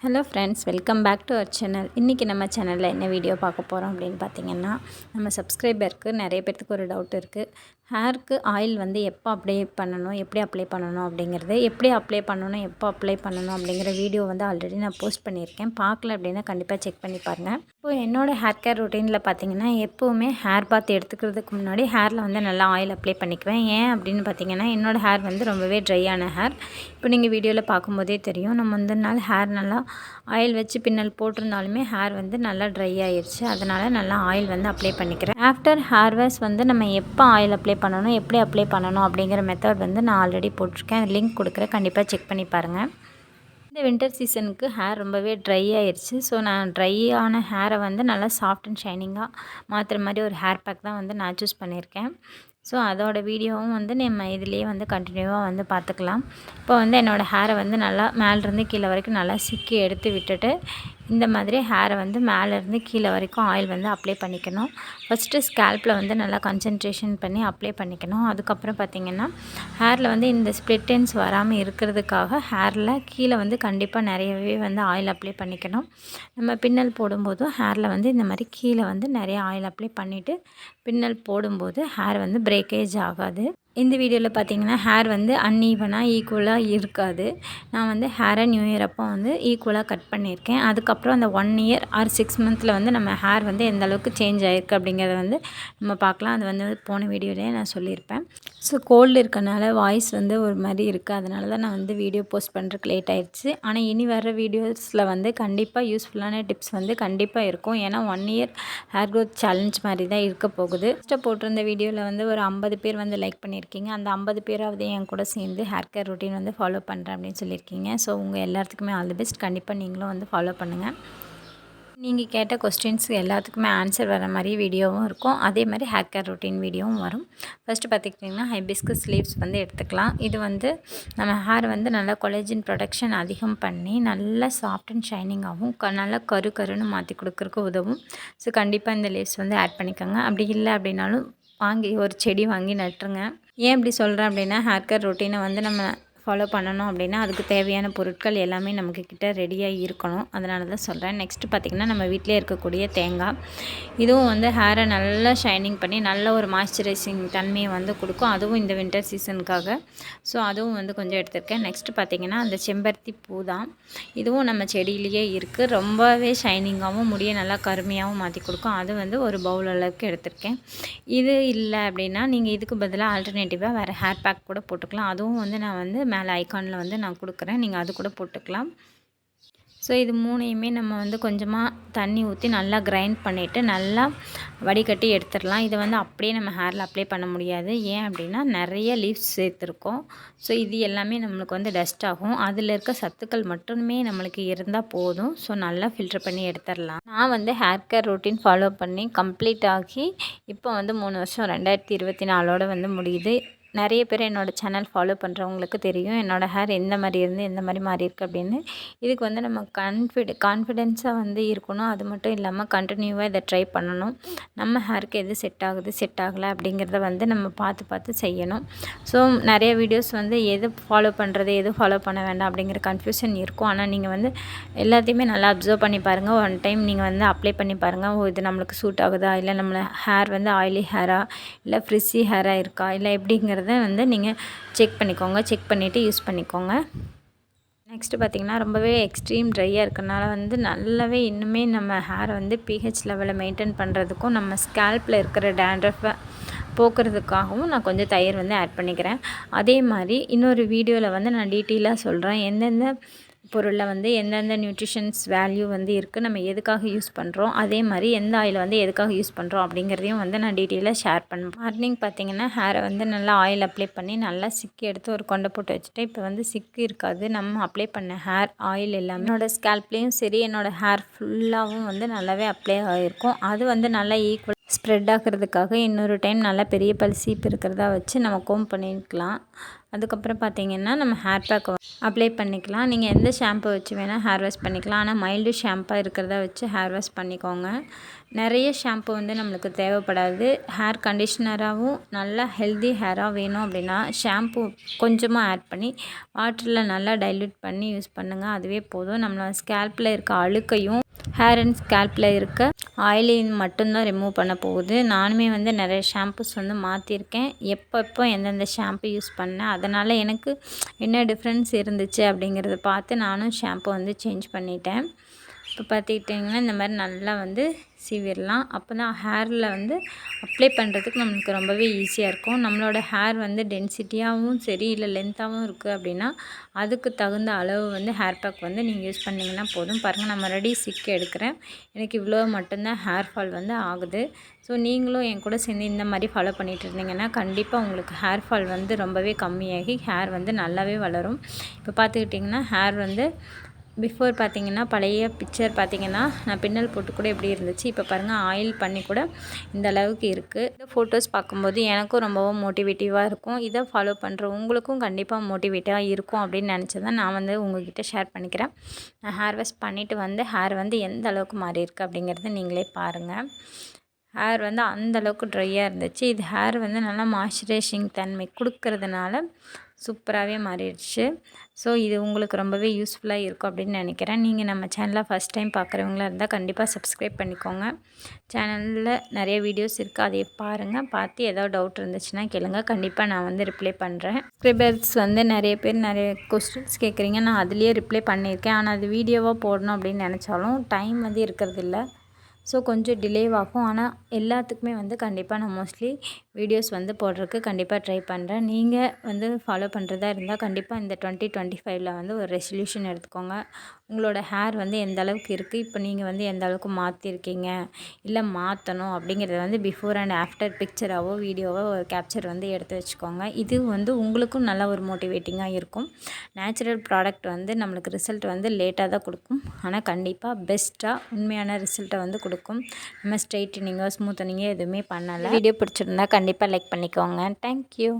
Hello friends, welcome back to our channel. இன்றைக்கி நம்ம சேனலில் என்ன வீடியோ பார்க்க போகிறோம் அப்படின்னு பார்த்தீங்கன்னா, நம்ம சப்ஸ்கிரைபருக்கு நிறைய பேர்த்துக்கு ஒரு டவுட் இருக்குது. ஹேருக்கு ஆயில் வந்து எப்போ அப்ளை பண்ணணும், எப்படி அப்ளை பண்ணணும் அப்படிங்கிறது, எப்படி அப்ளை பண்ணணும், எப்போ அப்ளை பண்ணணும் அப்படிங்கிற வீடியோ வந்து ஆல்ரெடி நான் போஸ்ட் பண்ணியிருக்கேன். பார்க்கல அப்படின்னா கண்டிப்பாக செக் பண்ணி பாருங்கள். இப்போது என்னோடய ஹேர் கேர் ரொட்டீனில் பார்த்தீங்கன்னா, எப்போவுமே ஹேர் பாத் எடுத்துக்கிறதுக்கு முன்னாடி ஹேரில் வந்து நல்லா ஆயில் அப்ளை பண்ணிக்குவேன். ஏன் அப்படின்னு பார்த்தீங்கன்னா, என்னோடய ஹேர் வந்து ரொம்பவே ட்ரையான ஹேர். இப்போ நீங்கள் வீடியோவில் பார்க்கும்போதே தெரியும், நம்ம முந்தின நாள் ஹேர் நல்லா ஆயில் வச்சு பின்னல் போட்டிருந்தாலுமே ஹேர் வந்து நல்லா ட்ரை ஆயிடுச்சு. அதனால் நல்லா ஆயில் வந்து அப்ளை பண்ணிக்கிறேன். ஆஃப்டர் ஹேர் வாஷ் வந்து நம்ம எப்போ ஆயில் அப்ளை பண்ணணும், எப்படி அப்ளை பண்ணணும் அப்படிங்கிற மெத்தட் வந்து நான் ஆல்ரெடி போட்டிருக்கேன். லிங்க் கொடுக்குறேன், கண்டிப்பாக செக் பண்ணி பாருங்கள். இந்த வின்டர் சீசனுக்கு ஹேர் ரொம்பவே ட்ரை ஆயிடுச்சு. ஸோ நான் ட்ரை ஆன ஹேரை வந்து நல்லா சாஃப்ட் அண்ட் ஷைனிங்காக மாற்றுற மாதிரி ஒரு ஹேர் பேக் தான் வந்து நான் சூஸ் பண்ணியிருக்கேன். ஸோ அதோட வீடியோவும் வந்து நம்ம இதிலேயே வந்து கண்டினியூவாக வந்து பார்த்துக்கலாம். இப்போ வந்து என்னோடய ஹேரை வந்து நல்லா மேலேருந்து கீழே வரைக்கும் நல்லா சிக்கி எடுத்து விட்டுட்டு, இந்த மாதிரி ஹேரை வந்து மேலேருந்து கீழே வரைக்கும் ஆயில் வந்து அப்ளை பண்ணிக்கணும். ஃபஸ்ட்டு ஸ்கேல்ப்பில் வந்து நல்லா கான்சன்ட்ரேஷன் பண்ணி அப்ளை பண்ணிக்கணும். அதுக்கப்புறம் பார்த்திங்கன்னா, ஹேரில் வந்து இந்த ஸ்ப்ளிட் எண்ட்ஸ் வராமல் இருக்கிறதுக்காக ஹேரில் கீழே வந்து கண்டிப்பாக நிறையவே வந்து ஆயில் அப்ளை பண்ணிக்கணும். நம்ம பின்னல் போடும்போதும் ஹேரில் வந்து இந்த மாதிரி கீழே வந்து நிறைய ஆயில் அப்ளை பண்ணிவிட்டு பின்னல் போடும்போது ஹேர் வந்து பிரேக்கேஜ் ஆகாது. இந்த வீடியோவில் பார்த்தீங்கன்னா ஹேர் வந்து அன்ஈவனாக ஈக்குவலாக இருக்காது. நான் வந்து ஹேரை நியூ இயர் அப்போ வந்து ஈக்குவலாக கட் பண்ணியிருக்கேன். அதுக்கப்புறம் அந்த 1 இயர் ஆர் 6 மந்த்தில் வந்து நம்ம ஹேர் வந்து எந்த அளவுக்கு சேஞ்ச் ஆகிருக்கு அப்படிங்கிறத வந்து நம்ம பார்க்கலாம். அது வந்து போன வீடியோலேயே நான் சொல்லியிருப்பேன். ஸோ கோல்டு இருக்கனால வாய்ஸ் வந்து ஒரு மாதிரி இருக்குது. அதனால தான் நான் வந்து வீடியோ போஸ்ட் பண்ணுறதுக்கு லேட் ஆகிடுச்சு. ஆனால் இனி வர வீடியோஸில் வந்து கண்டிப்பாக யூஸ்ஃபுல்லான டிப்ஸ் வந்து கண்டிப்பாக இருக்கும். ஏன்னா 1 இயர் ஹேர் க்ரோத் சேலஞ்ச் மாதிரி தான் இருக்க போகுது. ஃபஸ்ட்டு போட்டிருந்த வீடியோவில் வந்து ஒரு 50 பேர் வந்து லைக் பண்ணியிருக்கீங்க. அந்த 50 பேராவது என் கூட சேர்ந்து ஹேர் கேர் ரொட்டீன் வந்து ஃபாலோ பண்ணுறேன் அப்படின்னு சொல்லியிருக்கீங்க. ஸோ உங்கள் எல்லாத்துக்குமே ஆல் தி பெஸ்ட். கண்டிப்பாக நீங்களும் வந்து ஃபாலோ பண்ணுங்கள். நீங்கள் கேட்ட கொஸ்டின்ஸ் எல்லாத்துக்குமே ஆன்சர் வர மாதிரி வீடியோவும் இருக்கும். அதே மாதிரி ஹேர் கேர் ரொட்டீன் வீடியோவும் வரும். ஃபஸ்ட்டு பார்த்துக்கிட்டிங்கன்னா ஹைபிஸ்கஸ் லீவ்ஸ் வந்து எடுத்துக்கலாம். இது வந்து நம்ம ஹேர் வந்து நல்லா கொலேஜன் ப்ரொடக்ஷன் அதிகம் பண்ணி நல்லா சாஃப்ட் அண்ட் ஷைனிங்காகவும் நல்லா கருன்னு மாற்றி கொடுக்குறக்கு உதவும். ஸோ கண்டிப்பாக இந்த லீவ்ஸ் வந்து ஆட் பண்ணிக்கோங்க. அப்படி இல்லை அப்படின்னாலும் வாங்கி ஒரு செடி வாங்கி நட்டுருங்க. ஏன் இப்படி சொல்கிறேன் அப்படின்னா, ஹேர் கேர் ரொட்டீனை வந்து நம்ம ஃபாலோ பண்ணணும் அப்படின்னா அதுக்கு தேவையான பொருட்கள் எல்லாமே நமக்கு ரெடியாக இருக்கணும். அதனால தான் சொல்கிறேன். நெக்ஸ்ட்டு பார்த்திங்கன்னா, நம்ம வீட்டிலே இருக்கக்கூடிய தேங்காய், இதுவும் வந்து ஹேரை நல்லா ஷைனிங் பண்ணி நல்ல ஒரு மாய்ஸ்சரைசிங் தன்மையை வந்து கொடுக்கும். அதுவும் இந்த வின்டர் சீசனுக்காக. ஸோ அதுவும் வந்து கொஞ்சம் எடுத்திருக்கேன். நெக்ஸ்ட்டு பார்த்திங்கன்னா, அந்த செம்பருத்தி பூ தான். இதுவும் நம்ம செடியிலேயே இருக்குது. ரொம்பவே ஷைனிங்காகவும் முடியை நல்லா கருமையாகவும் மாற்றி கொடுக்கும். அது வந்து ஒரு பவுல் அளவுக்கு எடுத்திருக்கேன். இது இல்லை அப்படின்னா நீங்கள் இதுக்கு பதிலாக ஆல்டர்னேட்டிவாக வேறு ஹேர் பேக் கூட போட்டுக்கலாம். அதுவும் வந்து நான் வந்து மேலே ஐகானில் வந்து நான் கொடுக்குறேன். நீங்கள் அது கூட போட்டுக்கலாம். ஸோ இது 3யுமே நம்ம வந்து கொஞ்சமாக தண்ணி ஊற்றி நல்லா கிரைண்ட் பண்ணிவிட்டு நல்லா வடிகட்டி எடுத்துடலாம். இதை வந்து அப்படியே நம்ம ஹேரில் அப்ளை பண்ண முடியாது. ஏன் அப்படின்னா நிறைய லீவ்ஸ் சேர்த்துருக்கோம். ஸோ இது எல்லாமே நம்மளுக்கு வந்து டஸ்ட் ஆகும். அதில் இருக்க சத்துக்கள் மட்டுமே நம்மளுக்கு இருந்தால் போதும். ஸோ நல்லா ஃபில்டர் பண்ணி எடுத்துடலாம். நான் வந்து ஹேர் கேர் ரொட்டீன் ஃபாலோ பண்ணி கம்ப்ளீட் ஆகி இப்போ வந்து 3 வருஷம் 2024 வந்து முடியுது. நிறைய பேர் என்னோடய சேனல் ஃபாலோ பண்ணுறவங்களுக்கு தெரியும் என்னோடய ஹேர் எந்த மாதிரி இருந்து எந்த மாதிரி மாறி இருக்குது அப்படின்னு. இதுக்கு வந்து நம்ம கான்ஃபிடென்ஸாக வந்து இருக்கணும். அது மட்டும் இல்லாமல் கண்டினியூவாக இதை ட்ரை பண்ணணும். நம்ம ஹேருக்கு எது செட் ஆகுது செட் ஆகலை அப்படிங்கிறத வந்து நம்ம பார்த்து செய்யணும். ஸோ நிறைய வீடியோஸ் வந்து எது ஃபாலோ பண்ணுறது எது ஃபாலோ பண்ண வேண்டாம் அப்படிங்கிற கன்ஃபியூஷன் இருக்கும். ஆனால் நீங்கள் வந்து எல்லாத்தையுமே நல்லா அப்சர்வ் பண்ணி பாருங்கள். ஒன் டைம் நீங்கள் வந்து அப்ளை பண்ணி பாருங்கள். ஓ, இது நம்மளுக்கு சூட் ஆகுதா, இல்லை நம்மளை ஹேர் வந்து ஆயிலி ஹேராக இல்லை ஃப்ரிஸி ஹேராக இருக்கா இல்லை எப்படிங்கிறத வந்து நீங்கள் செக் பண்ணிக்கோங்க. செக் பண்ணிவிட்டு யூஸ் பண்ணிக்கோங்க. நெக்ஸ்ட்டு பார்த்திங்கன்னா, ரொம்பவே எக்ஸ்ட்ரீம் ட்ரையாக இருக்கனால வந்து நல்லாவே இன்னுமே நம்ம ஹேரை வந்து pH லெவலை மெயின்டைன் பண்ணுறதுக்கும் நம்ம ஸ்கேல்ப்பில் இருக்கிற டேண்ட்ரஃபை போக்குறதுக்காகவும் நான் கொஞ்சம் தயிர் வந்து ஆட் பண்ணிக்கிறேன். அதே மாதிரி இன்னொரு வீடியோவில் வந்து நான் டீட்டெயிலாக சொல்கிறேன் எந்தெந்த பொருளில் வந்து எந்தெந்த நியூட்ரிஷன்ஸ் வேல்யூ வந்து இருக்குது, நம்ம எதுக்காக யூஸ் பண்ணுறோம், அதே மாதிரி எந்த ஆயில் வந்து எதுக்காக யூஸ் பண்ணுறோம் அப்படிங்கிறதையும் வந்து நான் டீட்டெயிலாக ஷேர் பண்ணுவேன். மார்னிங் பார்த்திங்கன்னா ஹேரை வந்து நல்லா ஆயில் அப்ளை பண்ணி நல்லா சிக்கி எடுத்து ஒரு கொண்டை போட்டு வச்சுட்டு, இப்போ வந்து சிக்கு இருக்காது. நம்ம அப்ளை பண்ண ஹேர் ஆயில் எல்லாமே என்னோடய ஸ்கேல்ப்லேயும் சரி என்னோடய ஹேர் ஃபுல்லாகவும் வந்து நல்லாவே அப்ளை ஆகிருக்கும். அது வந்து நல்லா ஈக்குவல் ஸ்ப்ரெட் ஆகிறதுக்காக இன்னொரு டைம் நல்லா பெரிய பல் சீப்பு இருக்கிறதா வச்சு நம்ம கோம் பண்ணிக்கலாம். அதுக்கப்புறம் பார்த்திங்கன்னா நம்ம ஹேர் பேக்கை அப்ளை பண்ணிக்கலாம். நீங்கள் எந்த ஷாம்பு வச்சு வேணால் ஹேர் வாஷ் பண்ணிக்கலாம். ஆனால் மைல்டு ஷாம்பாக இருக்கிறதா வச்சு ஹேர் வாஷ் பண்ணிக்கோங்க. நிறைய ஷாம்பு வந்து நம்மளுக்கு தேவைப்படாது. ஹேர் கண்டிஷ்னராகவும் நல்லா ஹெல்தி ஹேராக வேணும் அப்படின்னா ஷாம்பு கொஞ்சமாக ஆட் பண்ணி வாட்டரில் நல்லா டைல்யூட் பண்ணி யூஸ் பண்ணுங்கள். அதுவே போதும். நம்மளோட ஸ்கேல்பில் இருக்க அழுக்கையும் ஹேர் அண்ட் ஸ்கேல்பில் இருக்க ஆயிலையும் மட்டும்தான் ரிமூவ் பண்ண போகுது. நானுமே வந்து நிறைய ஷாம்பூஸ் வந்து மாற்றிருக்கேன். எப்போ எந்தெந்த ஷாம்பு யூஸ் பண்ணேன், அதனால் எனக்கு என்ன டிஃப்ரென்ஸ் இருந்துச்சு அப்படிங்கிறத பார்த்து நானும் ஷாம்பு வந்து சேஞ்ச் பண்ணிட்டேன். இப்போ பார்த்துக்கிட்டிங்கன்னா இந்த மாதிரி நல்லா வந்து சீவிடலாம். அப்போ தான் ஹேரில் வந்து அப்ளை பண்ணுறதுக்கு நம்மளுக்கு ரொம்பவே ஈஸியாக இருக்கும். நம்மளோட ஹேர் வந்து டென்சிட்டியாகவும் சரி இல்லை லென்த்தாகவும் இருக்குது அப்படின்னா அதுக்கு தகுந்த அளவு வந்து ஹேர் பேக் வந்து நீங்கள் யூஸ் பண்ணிங்கன்னா போதும். பாருங்கள், நான் மறுபடியும் சிக்கு எடுக்கிறேன். எனக்கு இவ்வளோ மட்டும்தான் ஹேர் ஃபால் வந்து ஆகுது. ஸோ நீங்களும் என் கூட சேர்ந்து இந்த மாதிரி ஃபாலோ பண்ணிகிட்டு இருந்தீங்கன்னா கண்டிப்பாக உங்களுக்கு ஹேர் ஃபால் வந்து ரொம்பவே கம்மியாகி ஹேர் வந்து நல்லாவே வளரும். இப்போ பார்த்துக்கிட்டிங்கன்னா ஹேர் வந்து பிஃபோர் பார்த்திங்கன்னா பழைய பிக்சர் பார்த்திங்கன்னா நான் பின்னல் போட்டு கூட எப்படி இருந்துச்சு. இப்போ பாருங்கள், ஆயில் பண்ணி கூட இந்த அளவுக்கு இருக்குது. இந்த ஃபோட்டோஸ் பார்க்கும்போது எனக்கும் ரொம்பவும் மோட்டிவேட்டிவாக இருக்கும். இதை ஃபாலோ பண்ணுற உங்களுக்கும் கண்டிப்பாக மோட்டிவேட்டாக இருக்கும் அப்படின்னு நினச்சி தான் நான் வந்து உங்கள்கிட்ட ஷேர் பண்ணிக்கிறேன். நான் ஹேர் வாஷ் பண்ணிவிட்டு வந்து ஹேர் வந்து எந்த அளவுக்கு மாறி இருக்குது அப்படிங்கிறத நீங்களே பாருங்கள். ஹேர் வந்து அந்தளவுக்கு ட்ரையாக இருந்துச்சு. இது ஹேர் வந்து நல்லா மாய்ஸ்சரைசிங் தன்மை கொடுக்கறதுனால சூப்பராகவே மாறிடுச்சு. ஸோ இது உங்களுக்கு ரொம்பவே யூஸ்ஃபுல்லாக இருக்கும் அப்படின்னு நினைக்கிறேன். நீங்கள் நம்ம சேனலை ஃபஸ்ட் டைம் பார்க்குறவங்களா இருந்தால் கண்டிப்பாக சப்ஸ்கிரைப் பண்ணிக்கோங்க. சேனலில் நிறைய வீடியோஸ் இருக்குது, அதை பாருங்கள். பார்த்து ஏதாவது டவுட் இருந்துச்சுன்னா கேளுங்க, கண்டிப்பாக நான் வந்து ரிப்ளை பண்ணுறேன். சப்ஸ்கிரைபர்ஸ் வந்து நிறைய பேர் நிறைய கொஸ்டின்ஸ் கேட்குறீங்க. நான் அதுலேயே ரிப்ளை பண்ணியிருக்கேன். ஆனால் அது வீடியோவாக போடணும் அப்படின்னு நினச்சாலும் டைம் வந்து இருக்கிறதில்ல. ஸோ கொஞ்சம் டிலேவாகும். ஆனால் எல்லாத்துக்குமே வந்து கண்டிப்பாக நான் மோஸ்ட்லி வீடியோஸ் வந்து போடுறதுக்கு கண்டிப்பாக ட்ரை பண்ணுறேன். நீங்கள் வந்து ஃபாலோ பண்ணுறதா இருந்தால் கண்டிப்பாக இந்த 2025 வந்து ஒரு ரெசல்யூஷன் எடுத்துக்கோங்க. உங்களோட ஹேர் வந்து எந்த அளவுக்கு இருக்குது, இப்போ நீங்கள் வந்து எந்த அளவுக்கு மாற்றிருக்கீங்க, இல்லை மாற்றணும் அப்படிங்கிறத வந்து பிஃபோர் அண்ட் ஆஃப்டர் பிக்சராகவோ வீடியோவோ ஒரு கேப்சர் வந்து எடுத்து வச்சுக்கோங்க. இது வந்து உங்களுக்கும் நல்ல ஒரு மோட்டிவேட்டிங்காக இருக்கும். நேச்சுரல் ப்ராடக்ட் வந்து நம்மளுக்கு ரிசல்ட் வந்து லேட்டாக தான் கொடுக்கும். ஆனால் கண்டிப்பாக பெஸ்ட்டாக உண்மையான ரிசல்ட்டை வந்து கொடுக்கும். நம்ம ஸ்ட்ரெயிட்டனிங்கோ ஸ்மூத்தனிங்கோ எதுவுமே பண்ணலை. வீடியோ பிடிச்சிருந்தா கண்டிப்பாக லைக் பண்ணிக்கோங்க. தேங்க்யூ.